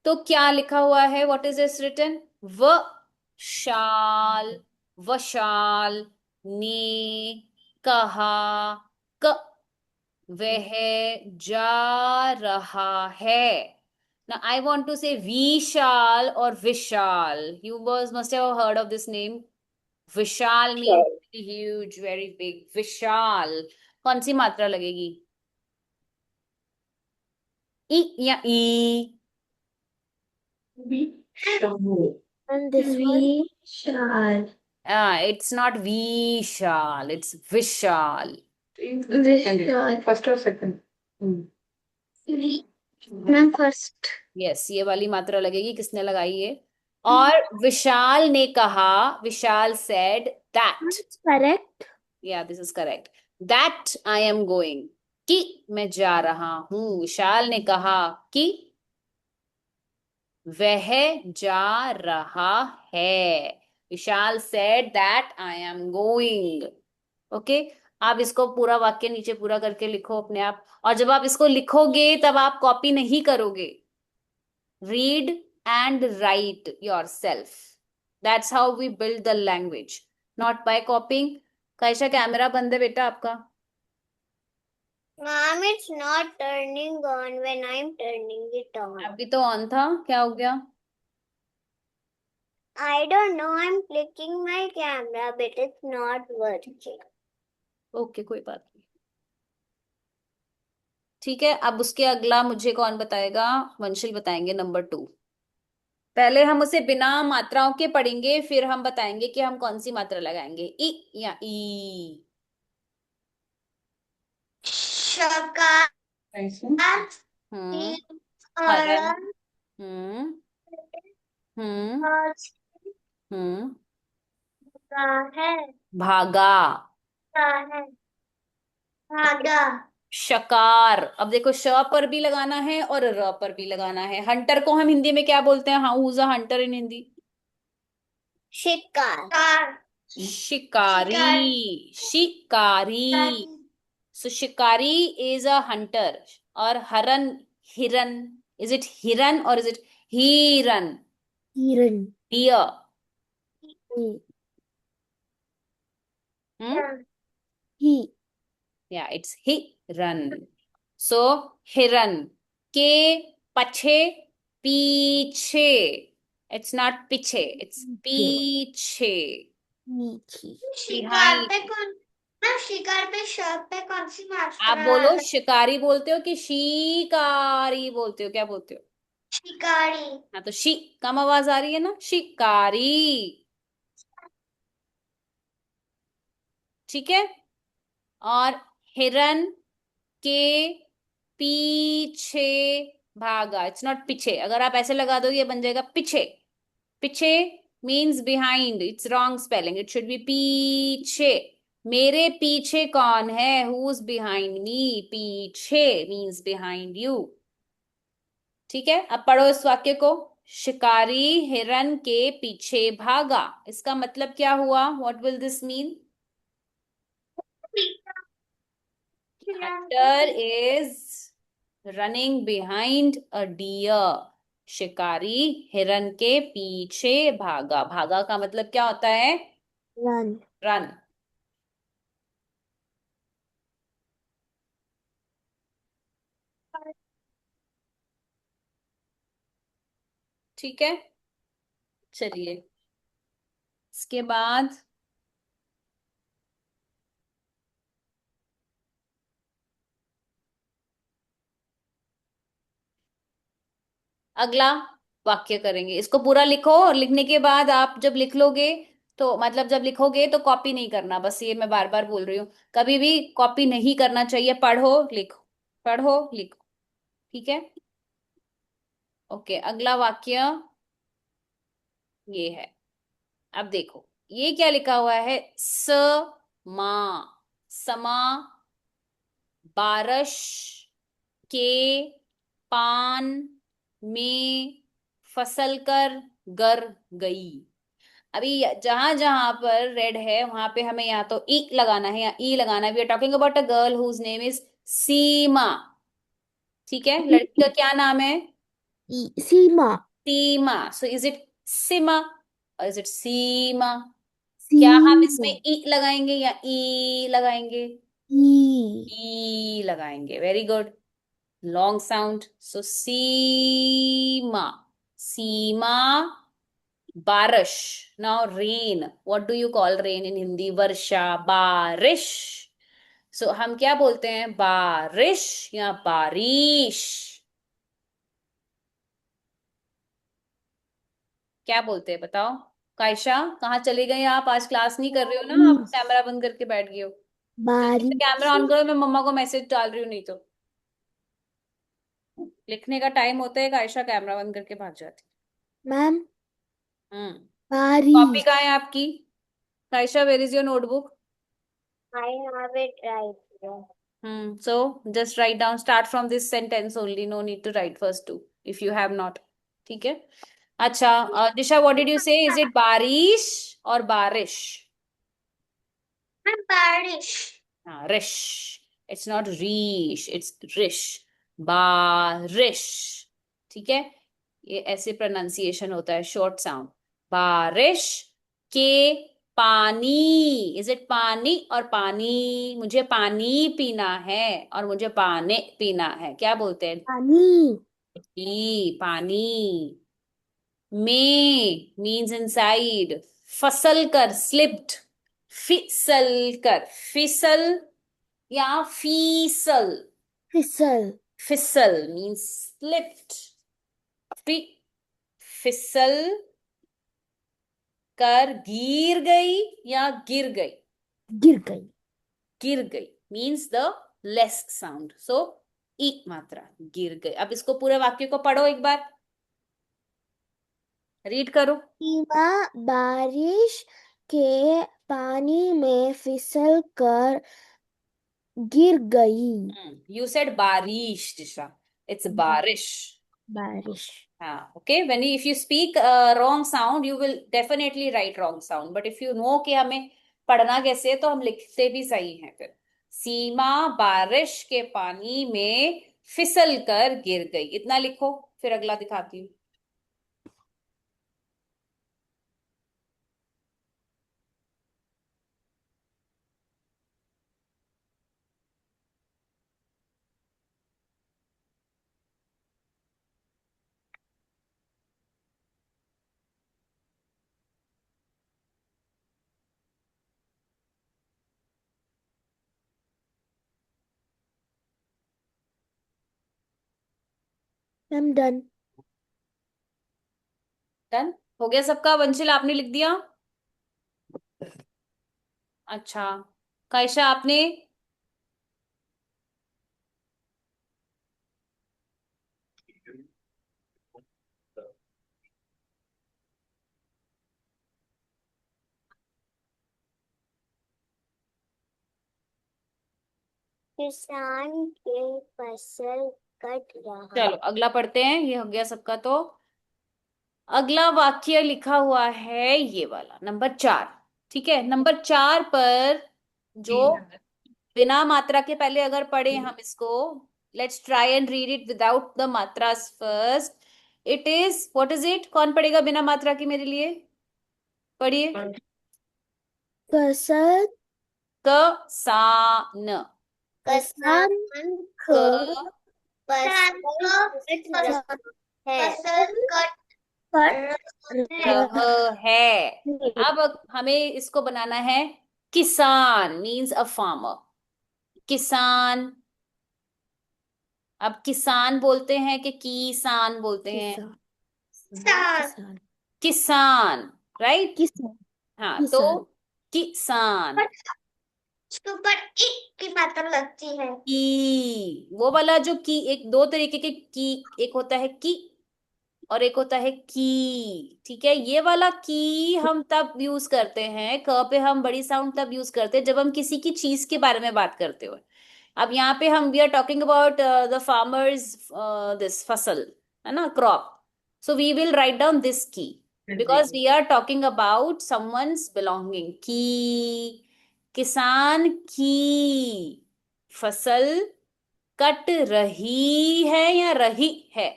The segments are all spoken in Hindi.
तो क्या लिखा हुआ है? What is this written? व शाल, वशाल ने कहा, क वह जा रहा है. Now I want to say Vishal or Vishal. You boys must have heard of this name. Vishal means Sure. very huge, very big. Vishal. कौन सी मात्रा लगेगी? ई या ई? Vishal. And this one? Vishal. It's not Vishal. It's Vishal. Vishal. First or second? Vi- Ma'am, first. Yes, ये वाली मात्रा लगेगी. किसने लगाई ये? और विशाल ने कहा, विशाल सेड दैट. That's correct. या this is correct. That I am going, कि मैं जा रहा हूं. विशाल ने कहा कि वह जा रहा है. Vishal said that I am going. Okay. आप इसको पूरा वाक्य नीचे पूरा करके लिखो अपने आप. और जब आप इसको लिखोगे तब आप कॉपी नहीं करोगे. Read and write yourself. That's how we build the language, not by copying. कैसा कैमरा बंद है बेटा आपका? Ma'am, it's not turning on when I'm turning it on. अभी तो ऑन था, क्या हो गया? I don't know. I'm clicking my camera, but it's not working. Okay, कोई बात नहीं. ठीक है, अब उसके अगला मुझे कौन बताएगा? वंशिल बताएंगे नंबर 2. पहले हम उसे बिना मात्राओं के पढ़ेंगे, फिर हम बताएंगे कि हम कौन सी मात्रा लगाएंगे. ई या ई? Shaka. हम्म. हरन. हम्म. हम्म. हम्म. है भागा. है भागा. शकार. अब देखो, श पर भी लगाना है और र पर भी लगाना है. हंटर को हम हिंदी में क्या बोलते हैं? हाउ इज अ हंटर इन हिंदी? शिकार. शिकारी. शिकारी. सो शिकारी इज अ हंटर. और हरन, हिरन. इज इट हिरन और इज इट हिरन? हिरन. डियर. हम्म. ही. या इट्स हिरन. सो हिरन के पछे, पीछे. इट्स नॉट पीछे, इट्स पीछे. नीचे. शिकार बिहाइंड. पे कौन ना शिकार पे शर्ट पे कौन सी आप मात्रा बोलो है? शिकारी बोलते हो कि शिकारी बोलते हो? क्या बोलते हो? शिकारी. हाँ, तो शी कम आवाज आ रही है ना. शिकारी. ठीक है. और हिरन के पीछे भागा. इट्स नॉट पीछे. अगर आप ऐसे लगा दो ये बन जाएगा पीछे. पीछे means behind. It's wrong spelling. It should be पीछे. मेरे पीछे कौन है? Who is behind me? पीछे मीन्स बिहाइंड यू. ठीक है, अब पढ़ो इस वाक्य को. शिकारी हिरन के पीछे भागा. इसका मतलब क्या हुआ? What will this mean? Hunter is running behind a deer. शिकारी हिरन के पीछे भागा. भागा का मतलब क्या होता है? रन. रन. ठीक है, चलिए. इसके बाद अगला वाक्य करेंगे. इसको पूरा लिखो और लिखने के बाद आप जब लिख लोगे, तो मतलब जब लिखोगे तो कॉपी नहीं करना. बस ये मैं बार बार बोल रही हूँ, कभी भी कॉपी नहीं करना चाहिए. पढ़ो लिखो, पढ़ो लिखो. ठीक है. ओके, अगला वाक्य ये है. अब देखो ये क्या लिखा हुआ है. स मा, समा, बारश के पान में फसल कर गर गई. अभी जहां जहां पर रेड है वहां पे हमें या तो ई लगाना है या ई लगाना है. We are talking about a girl whose name is Seema. ठीक है, लड़की का क्या नाम है? सीमा। सीमा. So is it sima or is it सीमा? क्या हम सीमा। इसमें ई लगाएंगे या ई लगाएंगे? ई। ई लगाएंगे. Very good. Long sound. So Seema. Seema. बारिश. Now rain. What do you call rain in Hindi? वर्षा. बारिश. सो हम क्या बोलते हैं? बारिश या बारिश? क्या बोलते हैं बताओ? कायशा, कहाँ चले गए आप? आज क्लास नहीं कर रहे हो ना? आप बारिश। कैमरा बंद करके बैठ गए हो. जल्दी से बारिश। कैमरा ऑन करो, मैं मम्मा को मैसेज डाल रही हूँ नहीं तो. लिखने का टाइम होता है, कायशा कैमरा बंद करके भाग जाती. मैम। हम्म. कॉपी बारिश। कहाँ है आपकी? Kaisha, where is your notebook? I have it right here. So just write down, start from this sentence only, no need to write first two if you have not. ठीक है. अच्छा, दिशा, what did you say? Is it बारिश और बारिश? I'm Parish. हाँ, रिश. It's not रीश, it's रिश. बारिश. ठीक है. ये ऐसे प्रोनाउंसिएशन होता है, शॉर्ट साउंड. बारिश के पानी. इज इट पानी और पानी? मुझे पानी पीना है और मुझे पानी पीना है. क्या बोलते हैं? पानी। पानी. में मीन्स इनसाइड. फसल कर, स्लिप्ड. फिसल कर. फिसल या फीसल? फिसल। फिसल मीन्स स्लिप्ड. फि फिसल कर गिर गई या गिर गई? गिर गई। गिर गई मीन्स द लेस साउंड. सो ई मात्रा. गिर गई. अब इसको पूरे वाक्य को पढ़ो एक बार. रीड करो. सीमा बारिश के पानी में फिसल कर गिर गई। यू सेड बारिश, दिशा. इट्स बारिश. बारिश। हाँ, okay. When if you speak wrong sound you will definitely right wrong sound, but if you no कि हमें पढ़ना कैसे है तो हम लिखते भी सही हैं फिर. सीमा बारिश के पानी में फिसल कर गिर गई. इतना लिखो, फिर अगला दिखाती हूँ. I'm done. डन हो गया सबका? वंशिल, आपने लिख दिया? अच्छा. कायशा, आपने? किसान के फसल कट रहा चलो अगला पढ़ते हैं. ये हो गया सबका. तो अगला वाक्य लिखा हुआ है ये वाला, नंबर 4. ठीक है, नंबर 4 पर जो बिना मात्रा के, पहले अगर पढ़े हम इसको. Let's try and read it without the matras first. It is, what is it? कौन पढ़ेगा बिना मात्रा के मेरे लिए? पढ़िए. फसल। कसान. किसान क क फसल कट रह है. अब हमें इसको बनाना है. किसान मीन्स अ फार्मर. किसान. अब किसान बोलते हैं कि किसान बोलते हैं? किसान। किसान. राइट. किसान। हाँ, तो किसान। किसान. उसके ऊपर एक की मात्रा लगती है। की, वो वाला जो की, एक दो तरीके के की. एक होता है की और एक होता है की. ठीक है, ये वाला की हम तब यूज करते हैं, क पे हम बड़ी साउंड तब यूज करते हैं जब हम किसी की चीज के बारे में बात करते हो. अब यहाँ पे हम we are talking about the farmers, this fasal, है ना, crop. So we will write down this की because we are talking about someone's belonging. की. किसान की फसल कट रही है या रही है?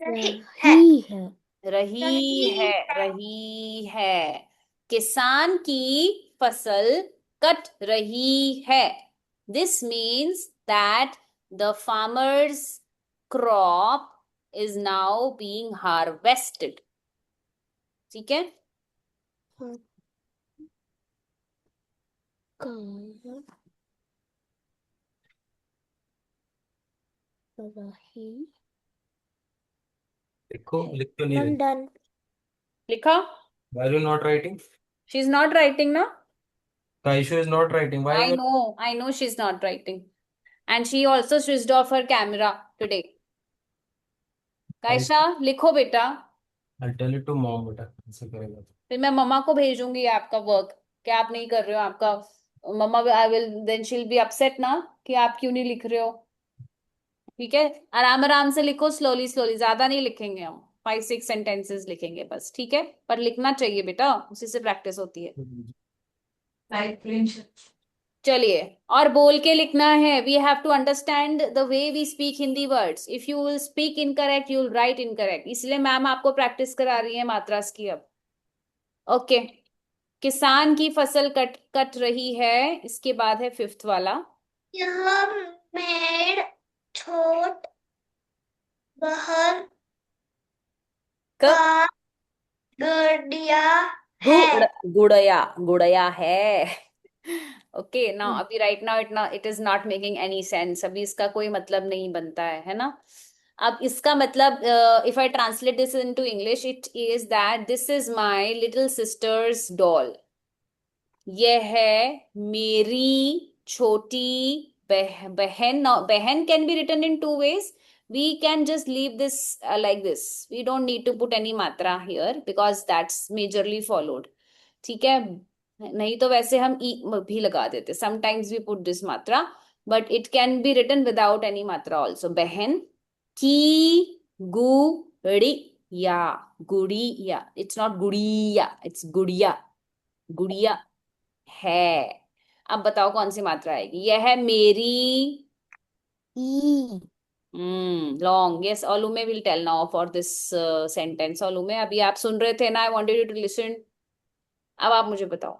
रही है रही है। किसान की फसल कट रही है। This means that the farmers crop is now being harvested. ठीक है। हाँ, कार रही देखो है। लिख तो नहीं I'm रही। done. लिखा। Why are you not writing? She is not writing ना। Kaishu is not writing. Why you I know she's not writing. And she also switched off her camera today. are? कायशा लिखो बेटा। I'll tell it to mom बेटा ऐसे करेगा तो। फिर मैं मम्मा को भेजूंगी आपका वर्क, क्या आप नहीं कर रहे हो आपका। Mumma I will then she will be upset ना कि आप क्यों नहीं लिख रहे हो। ठीक है। आराम आराम से लिखो, स्लोली स्लोली, ज्यादा नहीं लिखेंगे हम, 5-6 सेंटेंसेस लिखेंगे बस। ठीक है, पर लिखना चाहिए बेटा, उसी से प्रैक्टिस होती है। चलिए, और बोल के लिखना है। We have to understand the way we speak Hindi words. If you will speak incorrect you will write incorrect, इसलिए मैम आपको प्रैक्टिस करा रही है मात्रास की अब। ओके। किसान की फसल कट कट रही है, इसके बाद है फिफ्थ वाला। यह मेड़ छोट बहर क का गड़िया है। गुड़या गुड़या है। ओके नाउ, अभी right now it is not making any sense, अभी इसका कोई मतलब नहीं बनता है ना। अब इसका मतलब, if I translate this into English, it is that this is my little sister's doll. यह है मेरी छोटी बहन। बहन can be written in two ways. We can just leave this like this. We don't need to put any matra here because that's majorly followed. ठीक है। नहीं तो वैसे हम ई भी लगा देते, sometimes we put this matra, but it can be written without any matra also. बहन की गुड़िया, गुड़िया, it's not गुड़िया, it's गुड़िया, गुड़िया है। अब बताओ कौन सी मात्रा आएगी। यह है मेरी। ई long, yes Olume will tell now for this sentence. Olume अभी आप सुन रहे थे ना, I wanted you to listen. अब आप मुझे बताओ।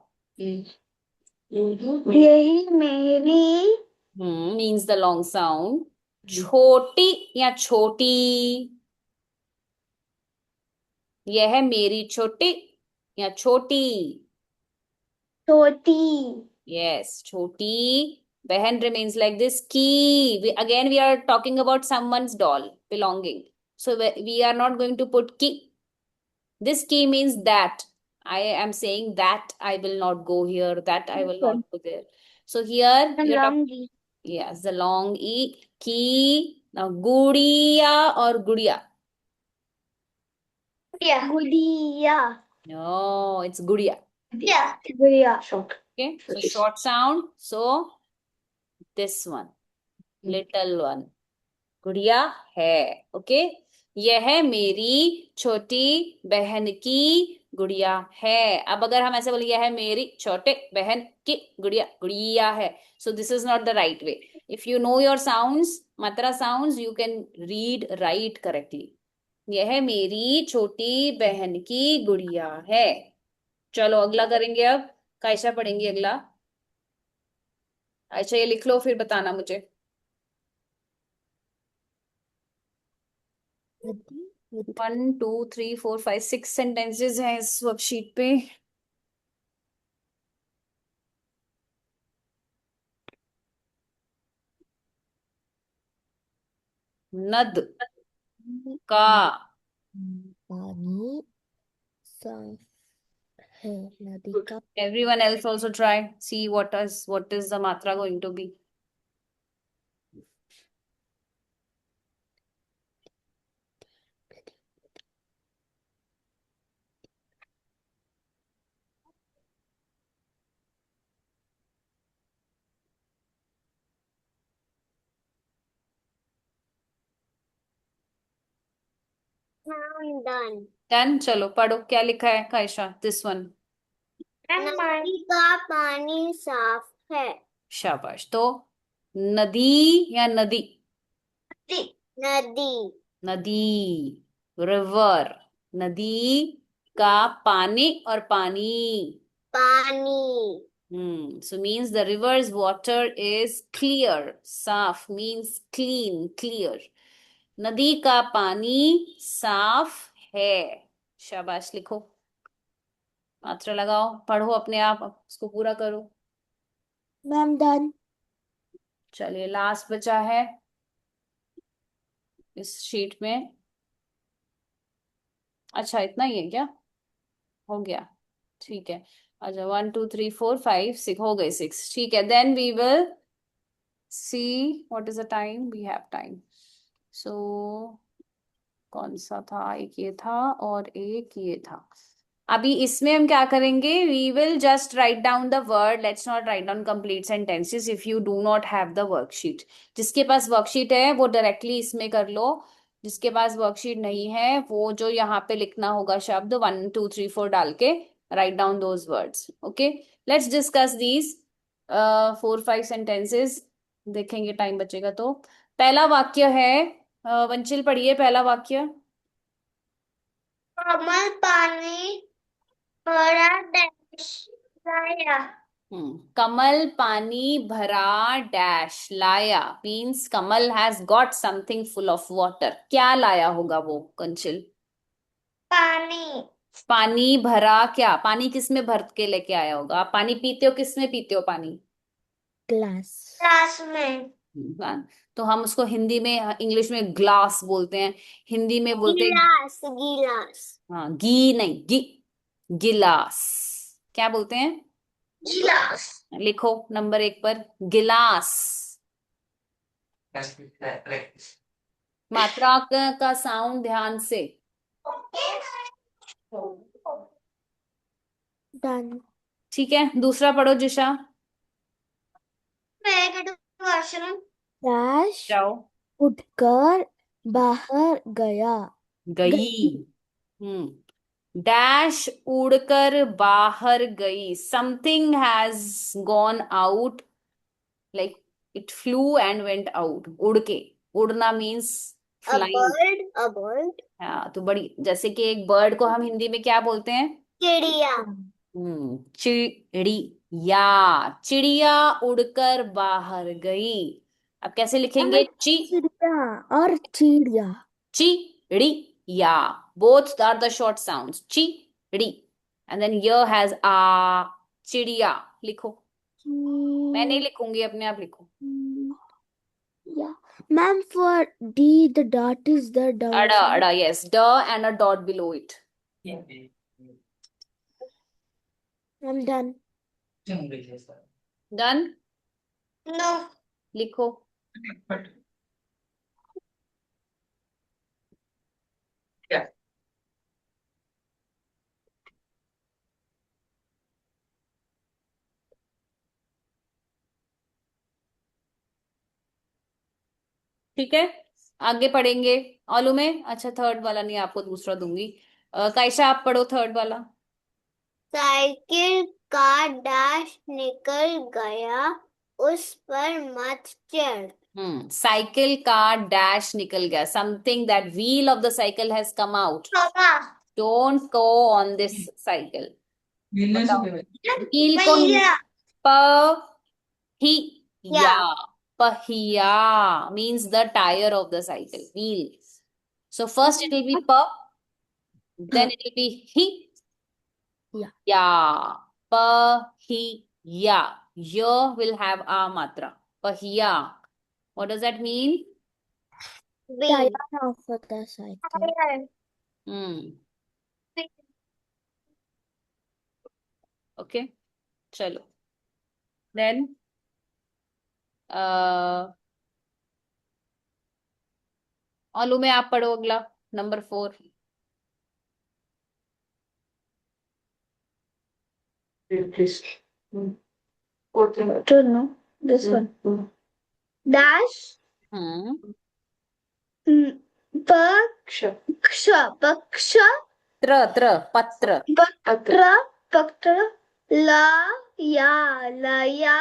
यही मेरी मीन्स द लॉन्ग साउंड। छोटी या छोटी। यह है मेरी छोटी या छोटी। छोटी। Yes, choti. Behan remains like this. Ki. Again, we are talking about someone's doll belonging. So we are not going to put ki. This ki means that. I am saying that I will not go here, that I will not go there. So here you're talking. Lungi Yes, the long e. Ki. Now, gudiya or gudiya? गुड़िया No, it's gudiya. गुड़िया Okay, so short sound. So this one. Little one. गुड़िया है। ओके। यह मेरी छोटी बहन की गुड़िया है। अब अगर हम ऐसे बोले, यह है मेरी छोटे बहन की गुड़िया, गुड़िया है, so this is not the right way. If you know your sounds, matra sounds, you can read right correctly. यह मेरी छोटी बहन की गुड़िया है। चलो अगला करेंगे अब। कायशा पढ़ेंगी अगला। अच्छा ये लिख लो, फिर बताना मुझे। नदी 1 2 3 4 5 6 सेंटेंसेस हैं इस वर्कशीट पे। नद का। पानी साफ है। नदी का everyone else also try, see what is the matra going to be. I'm done. Done. चलो पढ़ो, क्या लिखा है कायशा। This one. नदी का पानी साफ है। शाबाश। तो नदी या नदी? नदी नदी। रिवर, नदी का पानी और पानी. Pani. So means the river's water is clear. साफ means clean, clear. नदी का पानी साफ है. शाबाश, लिखो, मात्रा लगाओ, पढ़ो अपने आप, उसको पूरा करो. Ma'am done. चलिए, लास्ट बचा है इस शीट में. अच्छा, इतना ही है क्या? हो गया, ठीक है. अच्छा, 1 2 3 4 5 6 हो गए, 6. ठीक है, then we will see what is the time. We have time. So कौन सा था? एक ये था और एक ये था. अभी इसमें हम क्या करेंगे? We will just write down the word. Let's not write down complete sentences if you do not have the worksheet. जिसके पास वर्कशीट है वो डायरेक्टली इसमें कर लो. जिसके पास वर्कशीट नहीं है वो जो यहाँ पे लिखना होगा शब्द 1 2 3 4 डाल के write down those words. Okay, let's discuss these 4 5 sentences. देखेंगे, टाइम बचेगा तो. पहला वाक्य है, वंशिल पढ़िए पहला वाक्य. कमल पानी भरा डैश लाया. कमल पानी भरा डैश लाया means Kamal has got something full of water. क्या लाया होगा वो, कंचिल? पानी. पानी भरा. क्या पानी किस में भर के लेके आया होगा? आप पानी पीते हो, किस में पीते हो पानी? ग्लास. क्लास में. हाँ, तो हम उसको हिंदी में, इंग्लिश में ग्लास बोलते हैं, हिंदी में बोलते हैं. गिलास. गिलास. हाँ, गी नहीं, गिलास. क्या बोलते हैं? गिलास. लिखो नंबर 1 पर, गिलास. मात्रा का साउंड ध्यान से. डन. ठीक है, दूसरा पढ़ो जिशा. वॉशरूम. डैश जाओ. उठकर बाहर गया. गई. डैश उड़कर बाहर गई. Something has gone out, like it flu and went out. उड़ के, उड़ना means A flying. bird. A bird. हाँ, तो बड़ी, जैसे कि एक बर्ड को हम हिंदी में क्या बोलते हैं? चिड़िया. चिड़िया. चिड़िया उड़कर बाहर गई. अब कैसे लिखेंगे? चिड़िया और चिड़िया. चिड़िया. Both are the short sounds. चिड़ी. एंड देन य हैज आ. चिड़िया. लिखो, मैं नहीं लिखूंगी, अपने आप लिखो. Yeah. Ma'am, for D, the dot is the double अड़ा, sign. अड़ा, yes, ड and a dot below it. I'm done. Done. No. लिखो. ठीक है, आगे पढ़ेंगे. ऑलू में, अच्छा थर्ड वाला नहीं, आपको दूसरा दूंगी. कायशा, आप पढ़ो थर्ड वाला. साइकिल का डैश निकल गया, उस पर मत चढ़. साइकिल का डैश निकल गया. Something, that wheel of the cycle has come out. Don't go on this cycle. Wheel को पहिया. पहिया. पहिया means the tire of the cycle, wheel. So first it will be pa, then it will be hi. Yeah. Ya. Pahiya. Ya will have a matra. Pahiya. What does that mean? Tire of the cycle. Okay. चलो. Then ऑलू में आप पढ़ो अगला, number 4. Please. Don't know this one. Dash. Paksha. पत्र. Patra. Laya.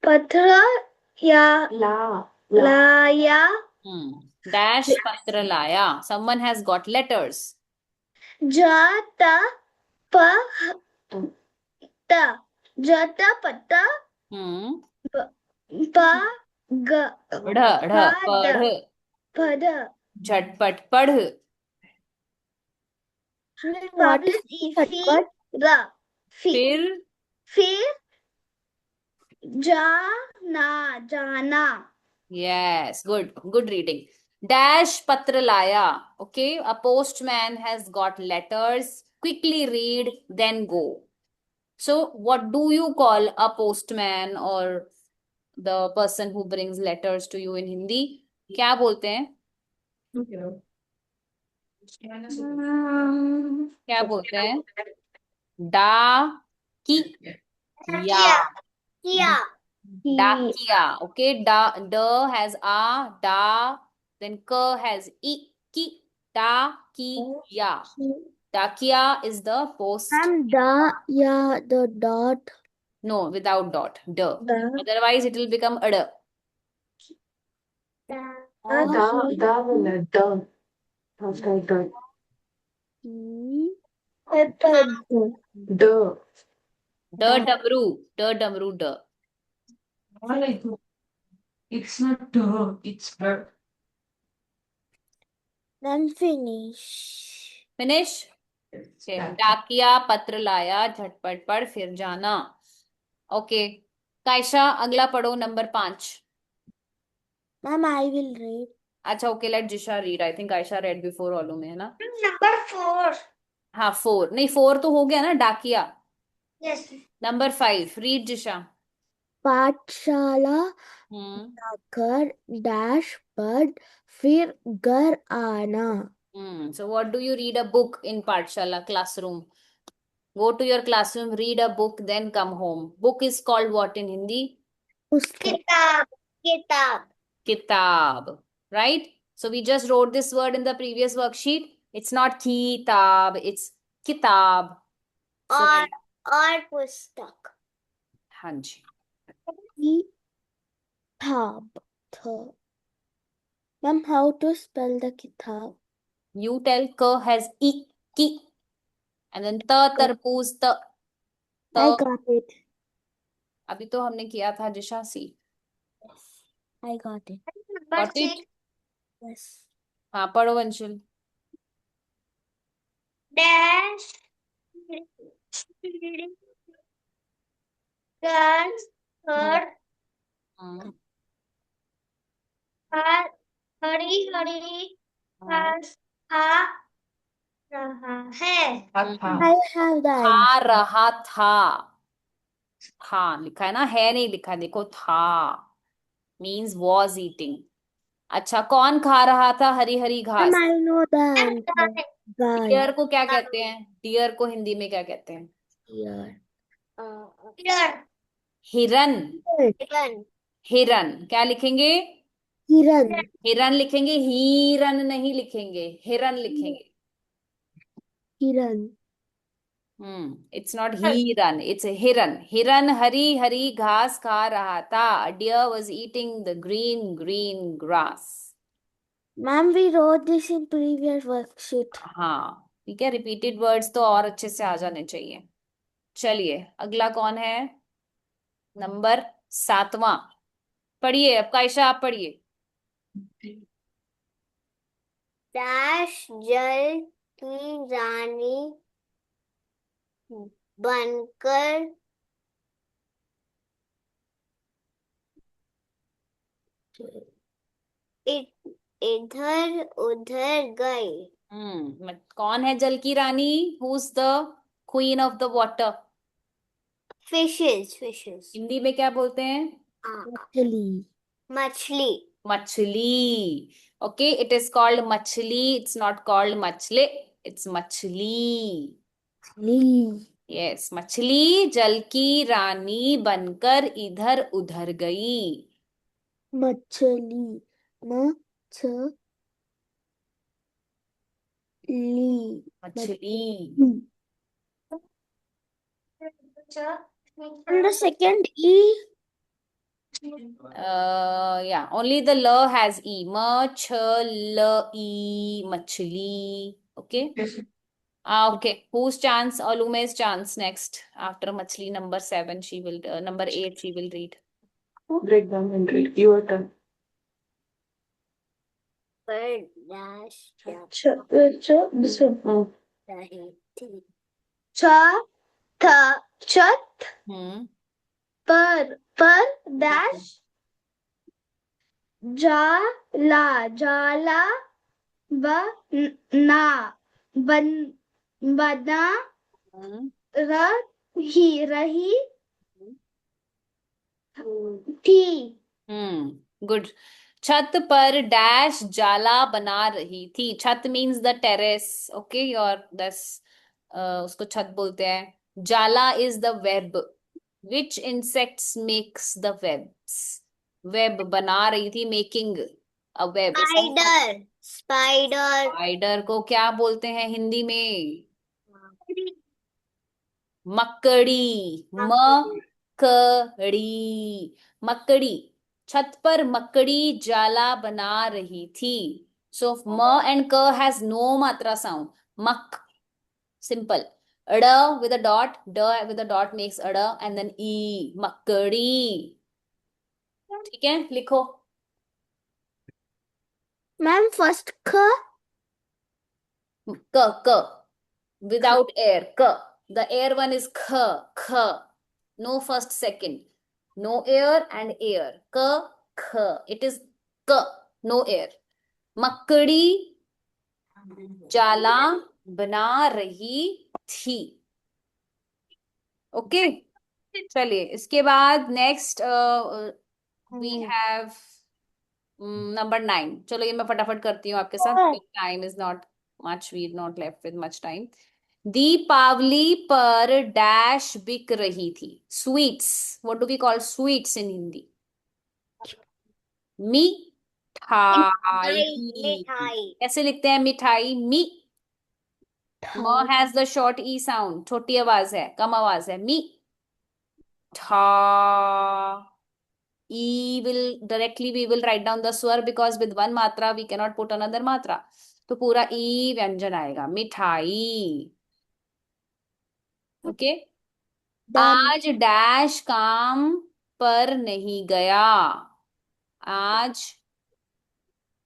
Patra. Ya. Laya. Dash patra laya. Someone has got letters. Jata pa ta. Jata pata Hmm. pa ga ढ़ ढ़ pada पढ़. pada. झटपट पढ़. What is Fi ra? फिर फिर जाना. yes, good reading. Dash patra laya. Okay, a postman has got letters. Quickly read, then go. So, what do you call a postman or the person who brings letters to you in Hindi? क्या बोलते हैं? क्या बोलते हैं? डा की या Kia. डाकिया. Okay, da has a, da, then k has e, ki, dakiya. Dakiya is the post. The dot. No, without dot. D. The Otherwise, it will become ad. D damru. D damru d. It's not duh, it's duh. Then finish. Finish? Okay. डाकिया पत्र लाया झटपट पढ़ फिर जाना. ओके कायशा अगला पढ़ो number 5. Ma'am, I will read. अच्छा okay let Jisha read. I think Ayesha read before ऑलो में है ना. Number 4. हाँ 4 नहीं 4 तो हो गया ना डाकिया. Yes. Number 5 read Jisha. पाठशाला जाकर डैश पर फिर घर आना. So what do you read a book in Pathshala classroom? Go to your classroom, read a book, then come home. Book is called what in Hindi? पुस्तक. Kitab. Kitab. Right? So we just wrote this word in the previous worksheet. It's not kitab, it's kitab. So और पुस्तक. हाँ जी. किताब. Ma'am, how to spell the kitab? You tell k has e, ki. And then ta tarpoos ta. I got it. अभी तो हमने किया था जिशा सी. I got it. Got it? Yes. हाँ पढ़ो वंशुल. Dash. Girls. Her. Hari Hari घास खा रहा है. I have that. खा रहा था. था लिखा है ना, है नहीं लिखा. देखो था मीन्स वॉज ईटिंग. अच्छा कौन खा रहा था हरी हरी घास? Ma'am, I know the answer. Guy. Deer को क्या कहते हैं? डियर को हिंदी में क्या कहते हैं? हिरन. हिरन. हिरन क्या लिखेंगे? हिरन. हिरन लिखेंगे, हिरन नहीं लिखेंगे, हिरन लिखेंगे. हिरन. It's not hiran, it's a hiran. हिरन हरी हरी घास खा रहा था. A deer was eating the green grass. Ma'am, we wrote this in previous worksheet. हाँ ठीक है, रिपीटेड वर्ड्स तो और अच्छे से आ जाने चाहिए. चलिए अगला कौन है? नंबर 7वां. पढ़िए अब कायशा, आप पढ़िए. डैश जल की रानी बनकर इधर उधर गई. कौन है जल की रानी? Who's the queen of the water? Fishes. Hindi में क्या बोलते हैं? मछली. मछली. मछली. Okay, it is called मछली. It's not called मछले. It's मछली. Yes, मछली जल की रानी बनकर इधर उधर गई. मछली. मछली. And the second E. Yeah, only the l has e. Ma, ch, l, e, machli. Okay. Okay. Whose chance? Alume's chance next. After machli number 7, she will, number 8, she will read. Break down and read. Your turn. पर dash This one. रही थी Cha, tha, chat, Hmm. पर, dash, जाला, जाला, ना, बन, बना, Hmm. रही, थी. Good. छत पर डैश जाला बना रही थी. छत means the terrace. Okay, your दस, उसको छत बोलते हैं. जाला is the web. Which insects makes the webs? Web बना रही थी, making a web. Spider spider spider को क्या बोलते हैं हिंदी में? मकड़ी. मकड़ी. मकड़ी. छत पर मकड़ी जाला बना रही थी. सो म एंड क हैज नो मात्रा साउंड. मक, सिंपल. अड़ with a dot, ड with a dot makes अड़, and then ई, मकड़ी. ठीक है, लिखो. मैम फर्स्ट ख, क without air. K. The air one is kh. Kh. No first second. No air and air. K. Kh. It is k. No air. मकड़ी जाला बना रही थी. ओके. चलिए, इसके बाद नेक्स्ट वी हैव नंबर 9. चलो, ये मैं फटाफट करती हूँ आपके साथ. Time is not much. We not left with much time. Deepavali पर डैश बिक रही थी. Sweets. What do we call sweets in Hindi? मिठाई. मिठाई कैसे लिखते हैं मिठाई? मी. म हैज द शॉर्ट ई साउंड. छोटी आवाज है, कम आवाज है. मी ठा. E will directly we will write down the swar because with one matra we cannot put another matra. तो पूरा ई व्यंजन आएगा. मिठाई. ओके. आज डैश काम पर नहीं गया. आज,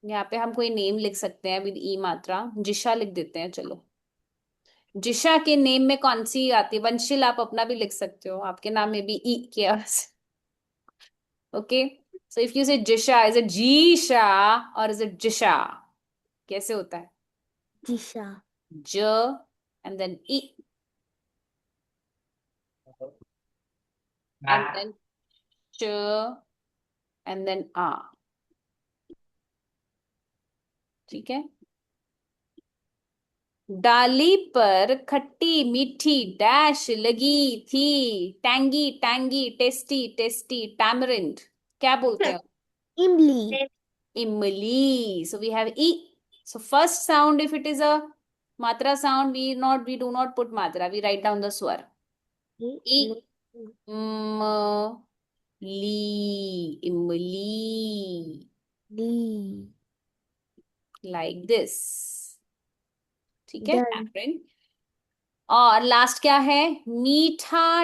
यहाँ पे हम कोई नेम लिख सकते हैं विद ई मात्रा. जिशा लिख देते हैं. चलो, जिशा के नेम में कौन सी आती है? वंशिल, आप अपना भी लिख सकते हो. आपके नाम में भी ई की आवाज. ओके. सो इफ यू से जिशा, इज इट जीशा और इज इट जिशा? कैसे होता है? दिशा, j and then e and then ch and then a. ठीक है. डाली पर खट्टी मीठी डैश लगी थी. Tangy tangy, tasty tasty, tamarind. क्या बोलते हैं? इमली, इमली. So we have e. So first sound, if it is a matra sound, we do not put matra. We write down the swar. E. Lee. Imli. Lee, Like this. ठीक है, डन. फ्रेंड. और लास्ट क्या है? मीठा